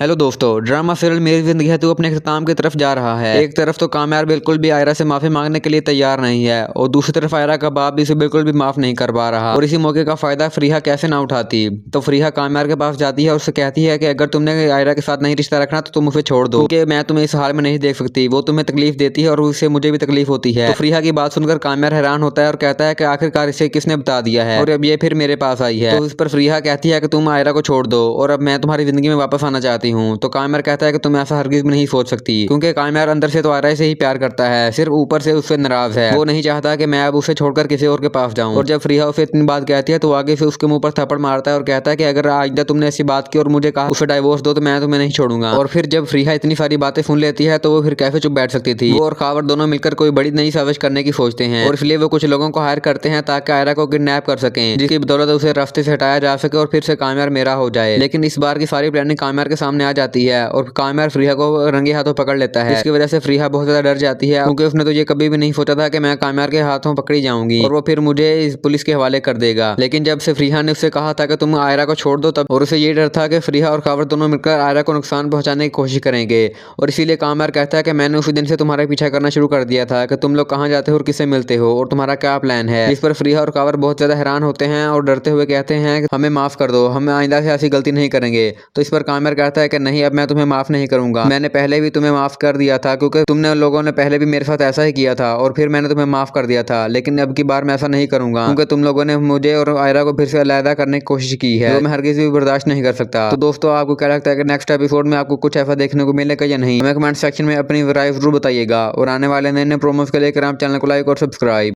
Hello दोस्तों, drama serial मेरी जिंदगी है तू अपने इख्तिताम की तरफ जा रहा है। एक तरफ तो कामयार बिल्कुल भी आयरा से माफी मांगने के लिए तैयार नहीं है और दूसरी तरफ आयरा का बाप भी इसे बिल्कुल भी माफ नहीं कर पा रहा और इसी मौके का फायदा फरीहा कैसे ना उठाती। तो फरीहा कामयार के पास जाती है और उससे कहती है कि अगर तुमने आयरा के साथ नहीं रिश्ता रखना तो तुम उसे छोड़ दो, क्योंकि मैं तुम्हें इस हाल में नहीं देख सकती। वो तुम्हें तकलीफ देती है और उससे मुझे भी तकलीफ होती है। तो फरीहा की बात सुनकर कामयार हैरान होता है और कहता है कि आखिरकार इसे किसने बता दिया है और अब ये फिर मेरे पास आई है। तो इस पर फरीहा कहती है कि तुम आयरा को छोड़ दो और अब मैं तुम्हारी जिंदगी में वापस आना चाहती हूँ। तो कामयार कहता है कि तुम ऐसा हरगिज भी नहीं सोच सकती, क्योंकि कामयार अंदर से तो आयरा से ही प्यार करता है, सिर्फ ऊपर से उससे नाराज है। वो नहीं चाहता कि मैं अब उसे छोड़कर किसी और के पास जाऊं। और जब फरीहा उसे इतनी बात कहती है तो आगे से उसके मुंह पर थप्पड़ मारता है और कहता है कि अगर आइंदा तुमने ऐसी बात की और मुझे कहा उसे डाइवोर्स दो तो मैं तुम्हें नहीं छोड़ूंगा। और फिर जब फरीहा इतनी सारी बातें सुन लेती है तो वो फिर कैसे चुप बैठ सकती थी। वो और खावर दोनों मिलकर कोई बड़ी नई साजिश करने की सोचते हैं और इसलिए वो कुछ लोगों को हायर करते हैं ताकि आयरा को किडनैप कर सकें, जिसकी बदौलत उसे रास्ते से हटाया जा सके और फिर से कामयार मेरा हो जाए। लेकिन इस बार की सारी प्लानिंग कामयार के सामने आ जाती है और कामयार फरीहा को रंगे हाथों पकड़ लेता है। इसकी वजह से फरीहा बहुत ज्यादा डर जाती है, क्योंकि उसने तो ये कभी भी नहीं सोचा था कि मैं कामयार के हाथों पकड़ी जाऊंगी और वो फिर मुझे इस पुलिस के हवाले कर देगा। लेकिन जब से फरीहा ने उससे कहा था कि तुम आयरा को छोड़ दो, तब और उसे ये डर था कि फरीहा और खावर दोनों मिलकर आयरा को नुकसान पहुंचाने की कोशिश करेंगे। और इसीलिए कामयार कहता है कि मैंने उसी दिन से तुम्हारा पीछा करना शुरू कर दिया था कि तुम लोग कहाँ जाते हो और किससे मिलते हो और तुम्हारा क्या प्लान है। इस पर फरीहा और खावर बहुत ज्यादा हैरान होते हैं और डरते हुए कहते हैं कि हमें माफ कर दो, हम आइंदा से ऐसी गलती नहीं करेंगे। तो इस पर कामयार कहता है कि नहीं, अब मैं तुम्हें माफ नहीं करूंगा। मैंने पहले भी तुम्हें माफ कर दिया था, क्योंकि तुमने लोगों ने पहले भी मेरे साथ ऐसा ही किया था और फिर मैंने तुम्हें माफ कर दिया था। लेकिन अब की बार मैं ऐसा नहीं करूंगा, क्योंकि तुम लोगों ने मुझे और आयरा को फिर से अलग करने की कोशिश की है, जो मैं हरगिज भी बर्दाश्त नहीं कर सकता। तो दोस्तों, आपको क्या लगता है कि नेक्स्ट एपिसोड में आपको कुछ ऐसा देखने को मिलेगा या नहीं? हमें कमेंट सेक्शन में अपनी राय जरूर बताइएगा और आने वाले नए नए प्रोमोस के लेकर आप चैनल को लाइक और सब्सक्राइब